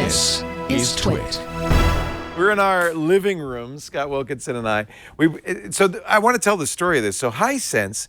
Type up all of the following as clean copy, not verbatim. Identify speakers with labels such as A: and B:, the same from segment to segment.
A: This is TWiT.
B: We're in our living room, Scott Wilkinson and I. I want to tell the story of this. So Hisense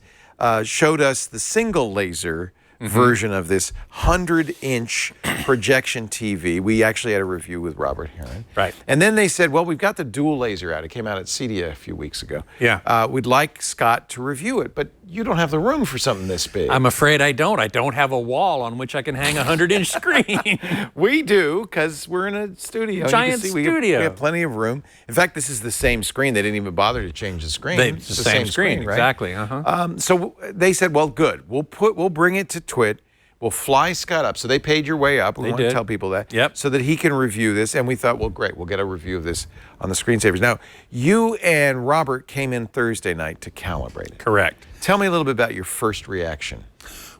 B: showed us the single laser version of this 100-inch projection TV. We actually had a review with Robert Heron.
A: Right.
B: And then they said, well, we've got the dual laser out. It came out at CEDIA a few weeks ago.
A: Yeah.
B: We'd like Scott to review it, but you don't have the room for something this big.
A: I'm afraid I don't. I don't have a wall on which I can hang a 100-inch screen.
B: We do, because we're in a studio.
A: Giant studio.
B: We have plenty of room. In fact, this is the same screen. They didn't even bother to change the screen.
A: It's the same screen,
B: right?
A: Exactly.
B: So they said, well, good. We'll bring it to TWiT. We'll fly Scott up. So they paid your way up. We want to tell people that.
A: Yep.
B: So that he can review this. And we thought, well, great. We'll get a review of this on the Screensavers. Now, you and Robert came in Thursday night to calibrate it.
A: Correct.
B: Tell me a little bit about your first reaction.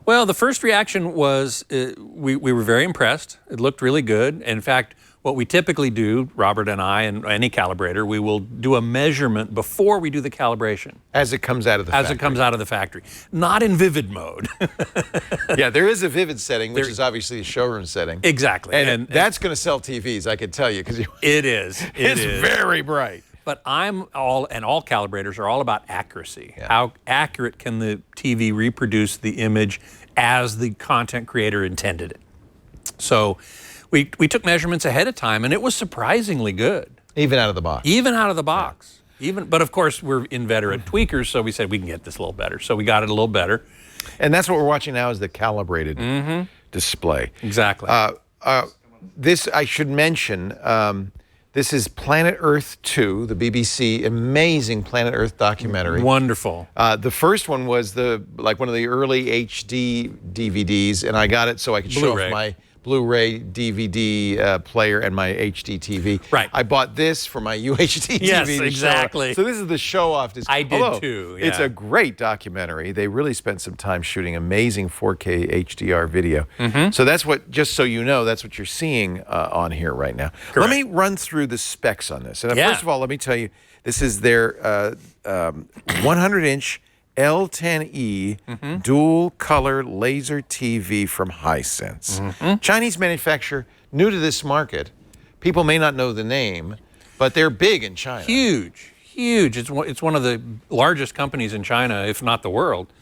A: Well, the first reaction was we were very impressed. It looked really good. In fact, what we typically do, Robert and I and any calibrator, we will do a measurement before we do the calibration.
B: As it comes out of the factory.
A: As it comes out of the factory. Not in vivid mode.
B: Yeah, there is a vivid setting, which is obviously a showroom setting.
A: Exactly.
B: And that's going to sell TVs, I can tell you. Because
A: it is.
B: It's very bright.
A: But all calibrators are all about accuracy.
B: Yeah.
A: How accurate can the TV reproduce the image as the content creator intended it? So we took measurements ahead of time, and it was surprisingly good.
B: Even out of the box.
A: Even out of the box. Yeah. But of course, we're inveterate tweakers, so we said we can get this a little better. So we got it a little better.
B: And that's what we're watching now is the calibrated display.
A: Exactly.
B: This, I should mention, this is Planet Earth 2, the BBC amazing Planet Earth documentary.
A: Wonderful.
B: The first one was one of the early HD DVDs, and I got it so I could show off my Blu-ray DVD player and my HD TV.
A: Right.
B: I bought this for my UHD TV.
A: Yes, exactly.
B: So this is the show-off.
A: I did too. Yeah.
B: It's a great documentary. They really spent some time shooting amazing 4K HDR video. So that's what, just so you know, that's what you're seeing on here right now.
A: Correct.
B: Let me run through the specs on this. And first of all, let me tell you, this is their 100-inch L10E dual color laser TV from Hisense. Chinese manufacturer, new to this market. People may not know the name, but they're big in China.
A: Huge, huge. It's one of the largest companies in China, if not the world.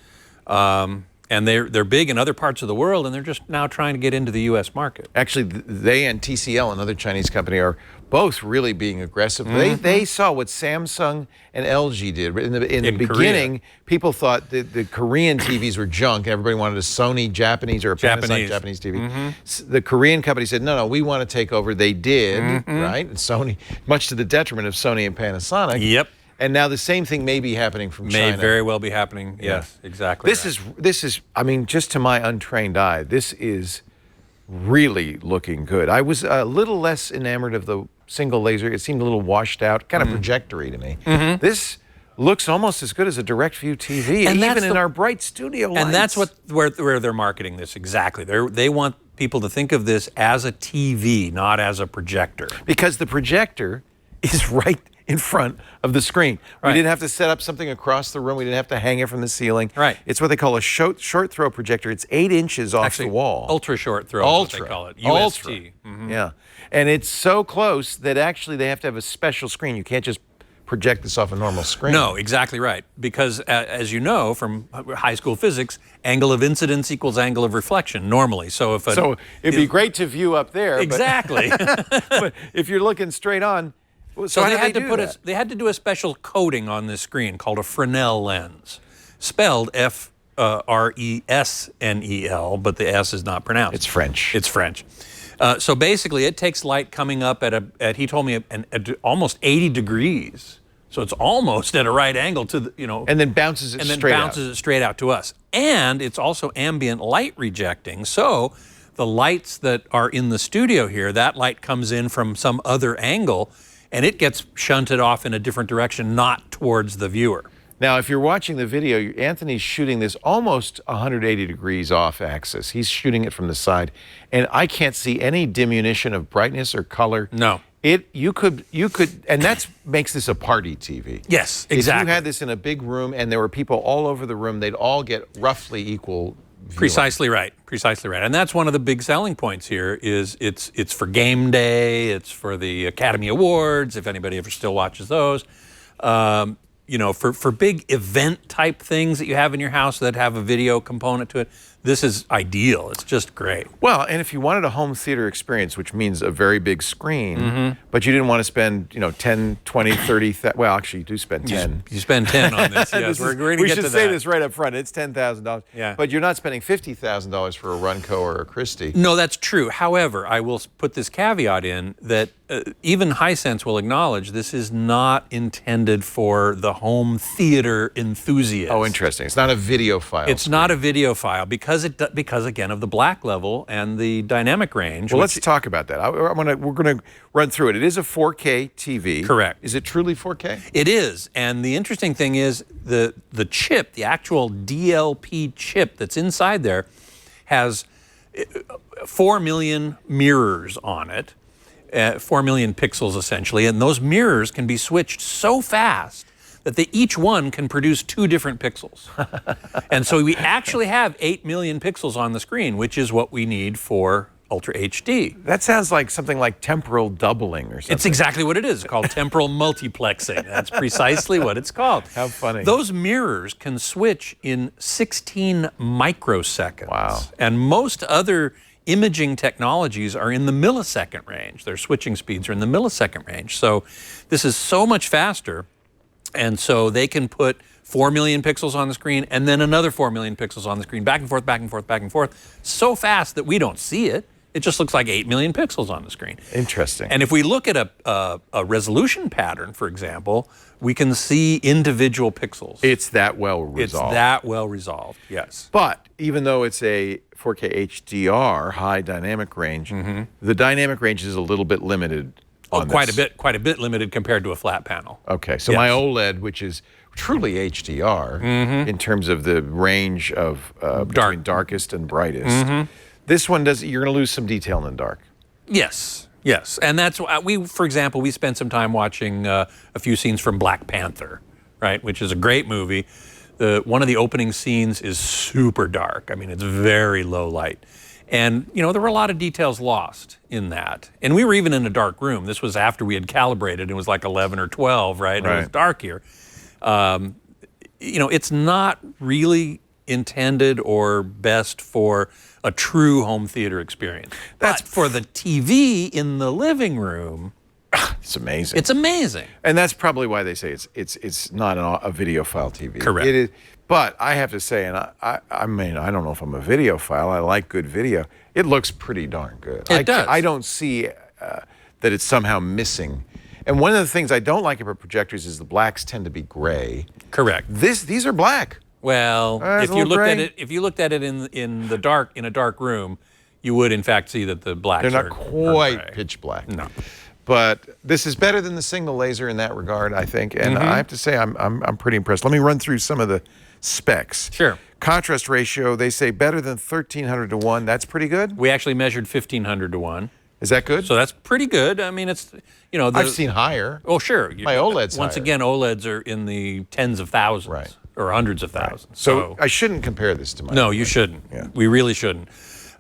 A: And they're big in other parts of the world, and they're just now trying to get into the U.S. market.
B: Actually, they and TCL, another Chinese company, are both really being aggressive. They saw what Samsung and LG did. In the beginning, people thought that the Korean TVs were junk. Everybody wanted a Sony Japanese or a Panasonic Japanese TV. The Korean company said, no, we want to take over. They did, right? And Sony, much to the detriment of Sony and Panasonic.
A: Yep.
B: And now the same thing may be happening from China.
A: May very well be happening. Yes, exactly.
B: This is, I mean, just to my untrained eye, this is really looking good. I was a little less enamored of the single laser. It seemed a little washed out, kind of projectory to me. This looks almost as good as a direct view TV, and even in our bright studio lights.
A: And that's where they're marketing this exactly. They want people to think of this as a TV, not as a projector.
B: Because the projector is right in front of the screen.
A: Right.
B: We didn't have to set up something across the room. We didn't have to hang it from the ceiling.
A: Right.
B: It's what they call a short throw projector. It's 8 inches off the wall.
A: Ultra short throw is what they call it. UST.
B: Yeah. And it's so close that actually they have to have a special screen. You can't just project this off a normal screen.
A: No, exactly right. Because as you know from high school physics, angle of incidence equals angle of reflection normally. So
B: it'd be great to view up there.
A: Exactly.
B: But if you're looking straight on,
A: so they had to do a special coating on this screen called a Fresnel lens, spelled F-R-E-S-N-E-L, but the S is not pronounced.
B: It's French.
A: It's French. So basically, it takes light coming up at he told me, at almost 80 degrees. So it's almost at a right angle to the,
B: and then bounces it
A: straight out to us. And it's also ambient light rejecting. So the lights that are in the studio here, that light comes in from some other angle, and it gets shunted off in a different direction, not towards the viewer.
B: Now, if you're watching the video, Anthony's shooting this almost 180 degrees off axis. He's shooting it from the side, and I can't see any diminution of brightness or color.
A: No.
B: You could, and that makes this a party TV.
A: Yes, exactly.
B: If you had this in a big room and there were people all over the room, they'd all get roughly equal viewing.
A: Precisely right. Precisely right. And that's one of the big selling points here is it's for game day. It's for the Academy Awards, if anybody ever still watches those. You know, for big event type things that you have in your house that have a video component to it, this is ideal. It's just great.
B: Well, and if you wanted a home theater experience, which means a very big screen, but you didn't want to spend, you know, 10, 20, 30, well, actually you do spend 10.
A: You spend 10 on this, yes. We're going to
B: we
A: get to
B: should say this right up front. It's $10,000.
A: Yeah.
B: But you're not spending $50,000 for a Runco or a Christie.
A: No, that's true. However, I will put this caveat in that even Hisense will acknowledge this is not intended for the home theater enthusiast.
B: Oh, interesting. It's not a video file.
A: It's not a video file because again of the black level and the dynamic range.
B: Well, let's talk about that. We're going to run through it. It is a 4K TV.
A: Correct.
B: Is it truly 4K?
A: It is, and the interesting thing is the chip, the actual DLP chip that's inside there, has 4 million mirrors on it. 4 million pixels essentially, and those mirrors can be switched so fast that each one can produce 2 different pixels. And so we actually have 8 million pixels on the screen, which is what we need for Ultra HD.
B: That sounds like something like temporal doubling or something.
A: It's exactly what it is. It's called temporal multiplexing. That's precisely what it's called.
B: How funny.
A: Those mirrors can switch in 16 microseconds.
B: Wow.
A: And most other imaging technologies are in the millisecond range. Their switching speeds are in the millisecond range. So this is so much faster. And so they can put 4 million pixels on the screen and then another 4 million pixels on the screen, back and forth, back and forth, back and forth, so fast that we don't see it. It just looks like 8 million pixels on the screen.
B: Interesting.
A: And if we look at a resolution pattern, for example, we can see individual pixels.
B: It's that well resolved.
A: It's that well resolved, yes.
B: But even though it's a 4K HDR, high dynamic range, the dynamic range is a little bit limited on
A: quite
B: this.
A: a bit limited compared to a flat panel.
B: Okay, so
A: Yes.
B: my OLED, which is truly HDR in terms of the range of between darkest and brightest, this one you're going to lose some detail in the dark.
A: Yes, yes. And that's why for example, we spent some time watching a few scenes from Black Panther, right, which is a great movie. One of the opening scenes is super dark. I mean, it's very low light. And, you know, there were a lot of details lost in that. And we were even in a dark room. This was after we had calibrated. It was like 11 or 12, right? And it was dark here. You know, it's not really intended or best for a true home theater experience. But for the TV in the living room,
B: it's amazing.
A: It's amazing.
B: And that's probably why they say it's not a videophile TV.
A: Correct.
B: It is, but I have to say, and I mean, I don't know if I'm a videophile. I like good video. It looks pretty darn good.
A: It does.
B: I don't see that it's somehow missing. And one of the things I don't like about projectors is the blacks tend to be gray.
A: Correct.
B: These are black.
A: Well, if you looked at it in the dark, in a dark room, you would in fact see that the blacks
B: They're not quite
A: gray.
B: pitch black.
A: No.
B: But this is better than the single laser in that regard, I think. And I have to say, I'm pretty impressed. Let me run through some of the specs.
A: Sure.
B: Contrast ratio, they say better than 1,300 to 1. That's pretty good?
A: We actually measured 1,500 to 1.
B: Is that good?
A: So that's pretty good. I mean, it's, you know.
B: I've seen higher.
A: Oh, sure.
B: My OLED's
A: Once
B: higher.
A: again, OLEDs are in the tens of thousands.
B: Right.
A: Or hundreds of thousands.
B: Right. So I shouldn't compare this to my
A: No,
B: OLED.
A: you shouldn't.
B: Yeah.
A: We really shouldn't.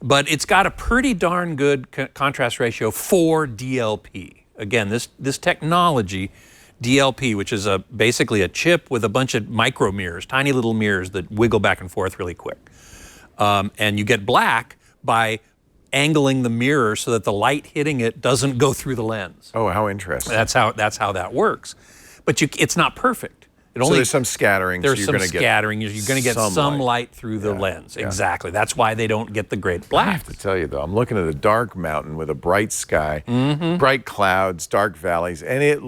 A: But it's got a pretty darn good contrast ratio for DLP. Again, this technology, DLP, which is basically a chip with a bunch of micro mirrors, tiny little mirrors that wiggle back and forth really quick. And you get black by angling the mirror so that the light hitting it doesn't go through the lens.
B: Oh, how interesting.
A: That's how that works. But it's not perfect.
B: So there's some scattering.
A: There's
B: so
A: some
B: you're gonna
A: scattering. You're going to get some light through the lens.
B: Yeah.
A: Exactly. That's why they don't get the great
B: I
A: black.
B: have to tell you, though, I'm looking at a dark mountain with a bright sky, bright clouds, dark valleys, and it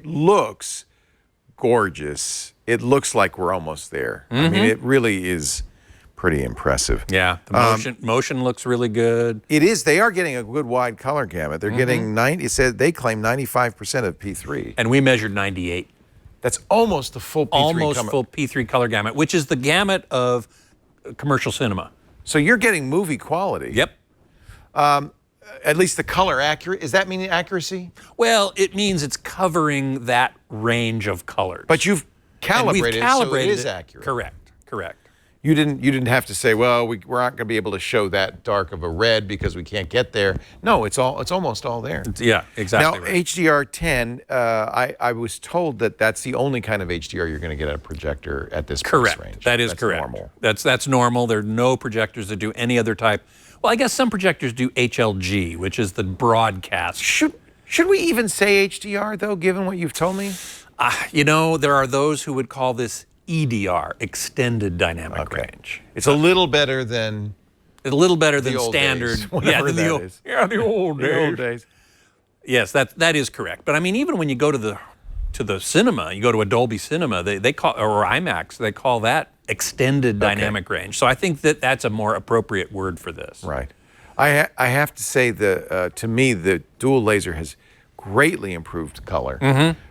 B: looks gorgeous. It looks like we're almost there. I mean, it really is pretty impressive.
A: Yeah, the motion looks really good.
B: It is. They are getting a good wide color gamut. They're getting It said they claim 95% of P3.
A: And we measured 98.
B: That's almost the full P3
A: Almost full P3 color gamut, which is the gamut of commercial cinema.
B: So you're getting movie quality.
A: Yep.
B: At least the color accurate. Does that mean accuracy?
A: Well, it means it's covering that range of colors.
B: But you've calibrated,
A: And we've calibrated
B: so it is accurate.
A: Correct.
B: You didn't have to say, well, we're not going to be able to show that dark of a red because we can't get there. No, it's almost all there.
A: Yeah, exactly.
B: Now,
A: right.
B: HDR10, I was told that that's the only kind of HDR you're going to get at a projector at this price range.
A: That is correct.
B: Normal.
A: That's normal. There are no projectors that do any other type. Well, I guess some projectors do HLG, which is the broadcast.
B: Should we even say HDR though, given what you've told me?
A: You know, there are those who would call this EDR, extended dynamic range.
B: It's a little better than
A: standard.
B: Days, whatever that is.
A: Yeah, the old days.
B: The old days.
A: Yes, that is correct. But I mean, even when you go to the cinema, you go to a Dolby Cinema, they call, or IMAX, they call that extended dynamic range. So I think that's a more appropriate word for this.
B: Right. I have to say to me the dual laser has greatly improved color.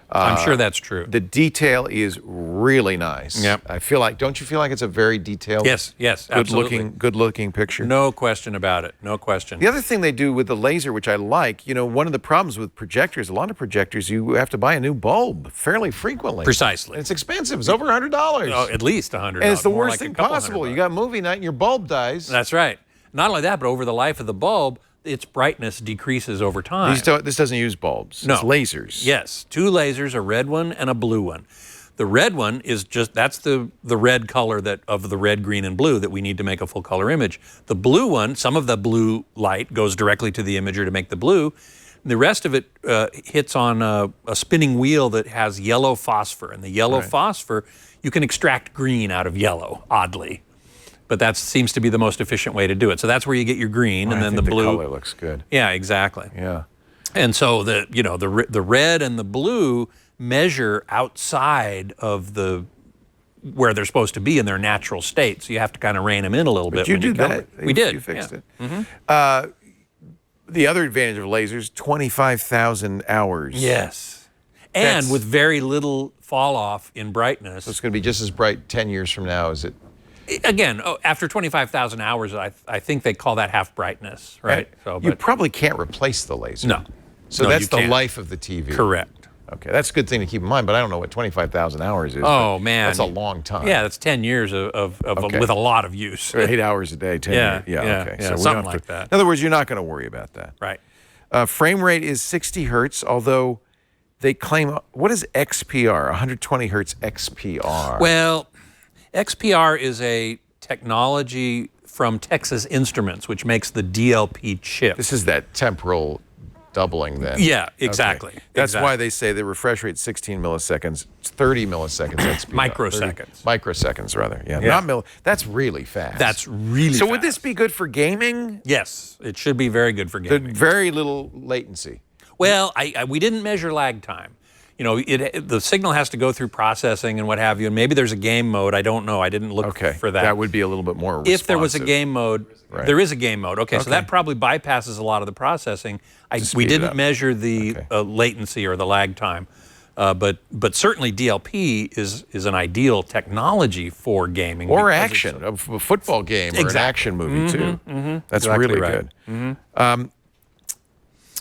A: I'm sure that's true.
B: The detail is really nice.
A: Yep.
B: I feel like, don't you feel like it's a very detailed,
A: yes, absolutely.
B: good looking picture?
A: No question about it. No question.
B: The other thing they do with the laser, which I like, you know, one of the problems with projectors, a lot of projectors, you have to buy a new bulb fairly frequently.
A: Precisely.
B: And it's expensive. It's over $100.
A: Oh, at least $100.
B: And it's the
A: more
B: worst
A: like
B: thing possible. You got movie night and your bulb dies.
A: That's right. Not only that, but over the life of the bulb, its brightness decreases over time.
B: This doesn't use bulbs.
A: No.
B: It's lasers.
A: Yes, two lasers, a red one and a blue one. The red one is that's the red color of the red, green, and blue that we need to make a full color image. The blue one, some of the blue light goes directly to the imager to make the blue. The rest of it hits on a spinning wheel that has yellow phosphor. And the yellow phosphor, you can extract green out of yellow, oddly. But that seems to be the most efficient way to do it. So that's where you get your green, and then the blue.
B: The color looks good.
A: Yeah, exactly.
B: Yeah.
A: And so the red and the blue measure outside of where they're supposed to be in their natural state. So you have to kind of rein them in a little bit.
B: You did that.
A: We did.
B: You fixed it. The other advantage of lasers, 25,000 hours.
A: Yes. And with very little fall off in brightness.
B: So it's going to be just as bright 10 years from now as it.
A: Again, after 25,000 hours, I think they call that half brightness, right?
B: So, you probably can't replace the laser.
A: No.
B: So that's the life of the TV.
A: Correct.
B: Okay, that's a good thing to keep in mind, but I don't know what 25,000 hours is.
A: Oh, man.
B: That's a long time.
A: Yeah, that's 10 years with a lot of use.
B: 8 hours a day, 10 years. Okay.
A: Yeah,
B: so
A: something like that.
B: In other words, you're not going to worry about that.
A: Right.
B: Frame rate is 60 hertz, although they claim, what is XPR? 120 hertz XPR.
A: Well, XPR is a technology from Texas Instruments, which makes the DLP chip.
B: This is that temporal doubling then.
A: Yeah, exactly.
B: Okay. That's why they say the refresh rate is 16 milliseconds, it's 30 milliseconds XPR.
A: Microseconds.
B: Microseconds, rather. Yeah, not that's really fast.
A: That's really fast.
B: So would this be good for gaming?
A: Yes, it should be very good for gaming.
B: Very little latency.
A: Well, we didn't measure lag time. You know, the signal has to go through processing and what have you, and maybe there's a game mode. I don't know. I didn't look for that.
B: That would be a little bit more responsive.
A: If there was a game mode, there is a game mode. Okay, so that probably bypasses a lot of the processing. We didn't measure the latency or the lag time, but certainly DLP is an ideal technology for gaming.
B: Or action, a football game or an action movie too. That's really good.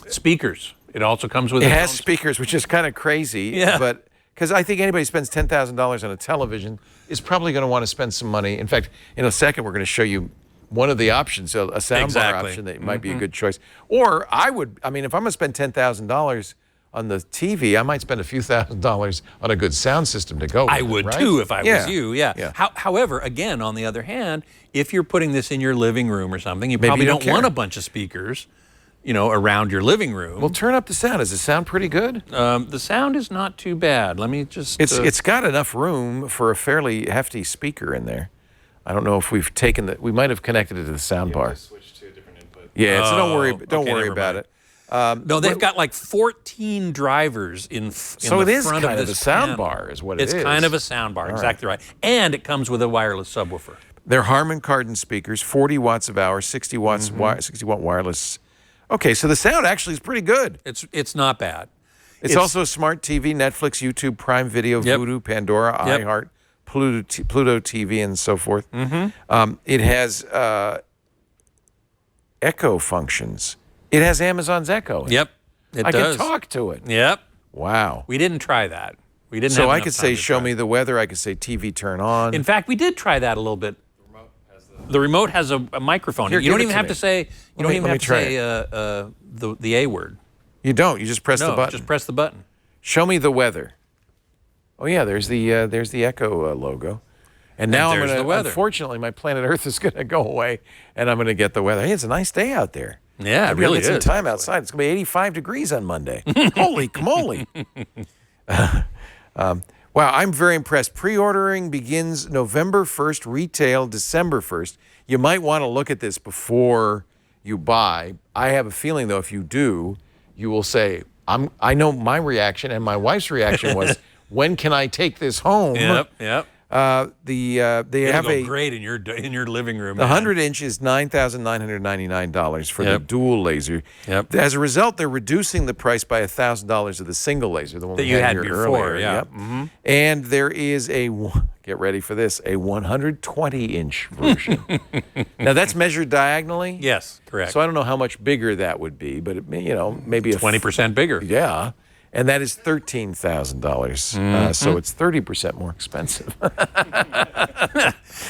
A: Speakers. It also comes with.
B: It has speakers, which is kind of crazy.
A: Yeah.
B: But because I think anybody who spends $10,000 on a television is probably going to want to spend some money. In fact, in a second, we're going to show you one of the options, a soundbar option that might be a good choice. Or I mean, if I'm going to spend $10,000 on the TV, I might spend a few $1,000s on a good sound system to go with
A: I would too if I was you.
B: Yeah.
A: However, again, on the other hand, if you're putting this in your living room or something, you probably don't want a bunch of speakers. You know, around your living room.
B: Well, turn up the sound. Does it sound pretty good?
A: The sound is not too bad. Let me just.
B: It's got enough room for a fairly hefty speaker in there. I don't know if we've taken the. We might have connected it to the sound bar.
C: Switch to a different input.
B: Yeah, so don't worry about it.
A: No, they've got like 14 drivers in
B: so
A: the
B: it is
A: front
B: kind
A: of
B: a
A: this
B: sound bar, is what it is.
A: It's kind of a sound bar, exactly right. And it comes with a wireless subwoofer.
B: They're Harman Kardon speakers, 40 watts of hour, 60 watts, 60 watt wireless. Okay, so the sound actually is pretty good.
A: It's not bad.
B: It's also a smart TV, Netflix, YouTube, Prime Video, Vudu, Pandora, iHeart, Pluto TV, and so forth. It has Echo functions. It has Amazon's Echo.
A: Yep, it does.
B: I can talk to it.
A: Yep.
B: Wow.
A: We didn't try that. We didn't.
B: So
A: have
B: I
A: enough
B: could
A: time
B: say,
A: to
B: show
A: try
B: me the weather. I could say, TV turn on.
A: In fact, we did try that a little bit The remote has a microphone.
B: Here,
A: you don't
B: give it
A: even
B: to
A: have
B: me.
A: to say. You don't even have to say the A word.
B: You don't. You just press the
A: No,
B: button.
A: just press the button.
B: Show me the weather. Oh yeah, there's the Echo logo. And now I'm
A: there's
B: going
A: the
B: to,
A: weather.
B: unfortunately, my planet Earth is going to go away, and I'm going to get the weather. Hey, it's a nice day out there.
A: Yeah, it really
B: Get some
A: is.
B: time outside. It's going to be 85 degrees on Monday. Holy camole. Wow, I'm very impressed. Pre-ordering begins November 1st, retail December 1st. You might want to look at this before you buy. I have a feeling, though, if you do, you will say, I know my reaction, and my wife's reaction was, when can I take this home?
A: Yep.
B: They
A: It'll
B: have
A: go great in your living room.
B: The 100-inch is $9,999 for the dual laser.
A: Yep.
B: As a result, they're reducing the price by $1,000 of the single laser, the one
A: that
B: we
A: you had
B: here
A: before.
B: earlier.
A: Yeah.
B: Yep.
A: Mm-hmm.
B: And there is get ready for this, a 120-inch version. Now that's measured diagonally.
A: Yes, correct.
B: So I don't know how much bigger that would be, but it, maybe
A: 20% bigger.
B: Yeah. And that is $13,000. So it's 30% more expensive.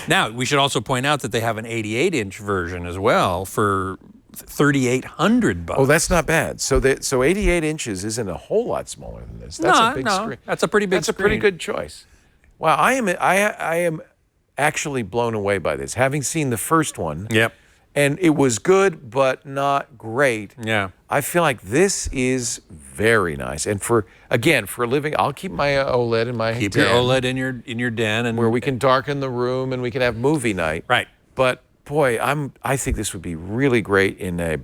A: Now, we should also point out that they have an 88-inch version as well for $3,800.
B: Oh, that's not bad. So 88 inches isn't a whole lot smaller than this. That's a big screen.
A: That's a pretty big
B: That's a pretty good choice. Wow, I am actually blown away by this. Having seen the first one.
A: Yep.
B: And it was good, but not great.
A: Yeah.
B: I feel like this is very nice. And for a living, I'll keep my OLED in my den.
A: Keep your OLED in your den, and
B: where we can darken the room and we can have movie night.
A: Right.
B: But boy, I think this would be really great in a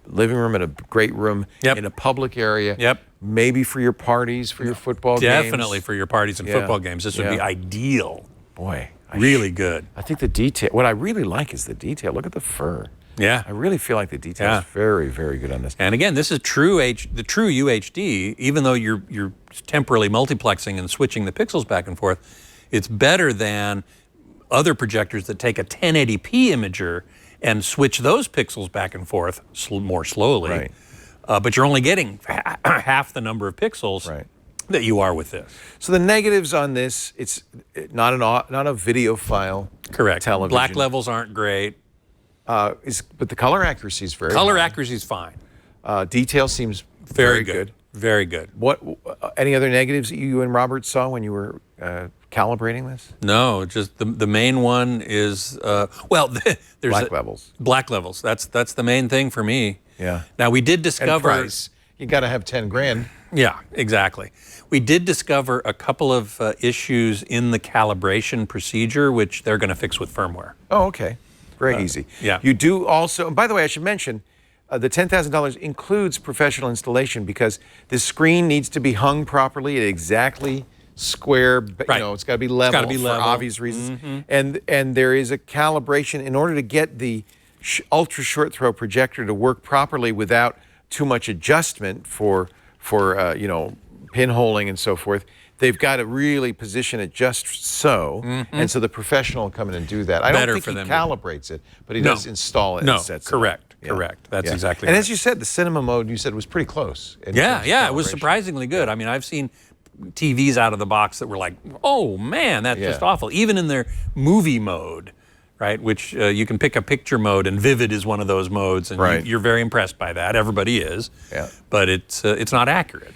B: living room, in a great room, in a public area.
A: Yep.
B: Maybe for your parties, for your football games.
A: Definitely for your parties and football games. This would be ideal.
B: Boy.
A: Really good.
B: I think the detail, what I really like is the detail. Look at the fur.
A: Yeah.
B: I really feel like the detail is very, very good on this.
A: And again, this is the true UHD, even though you're temporally multiplexing and switching the pixels back and forth, it's better than other projectors that take a 1080p imager and switch those pixels back and forth more slowly.
B: Right.
A: But you're only getting half the number of pixels that you are with this.
B: So the negatives on this, it's not a video file.
A: Correct.
B: Television.
A: Black levels aren't great.
B: But the color accuracy is very
A: Color
B: high.
A: accuracy is fine.
B: Detail seems
A: Very good. Very good.
B: What any other negatives that you and Robert saw when you were calibrating this?
A: No, just the main one is there's
B: black levels.
A: Black levels. That's the main thing for me.
B: Yeah.
A: Now we did discover.
B: And price. You got to have 10 grand.
A: Yeah, exactly. We did discover a couple of issues in the calibration procedure, which they're going to fix with firmware.
B: Oh, okay. Very easy.
A: Yeah.
B: You do also, and by the way, I should mention, the $10,000 includes professional installation because the screen needs to be hung properly at exactly square.
A: Right.
B: You know, it's got to be level.
A: It's gotta be level.
B: For obvious reasons. Mm-hmm. And there is a calibration in order to get the ultra short throw projector to work properly without too much adjustment for pinholing and so forth. They've got to really position it just so, and so the professional will come in and do that. I don't think he calibrates it, but he does install it and sets it up.
A: Correct. That's exactly
B: right. And
A: right.
B: as you said, the cinema mode you said was pretty close.
A: Yeah, it was surprisingly good. I mean, I've seen TVs out of the box that were like, oh man, that's just awful. Even in their movie mode, right, which you can pick a picture mode, and Vivid is one of those modes, and you're very impressed by that. Everybody is.
B: Yeah.
A: But it's not accurate.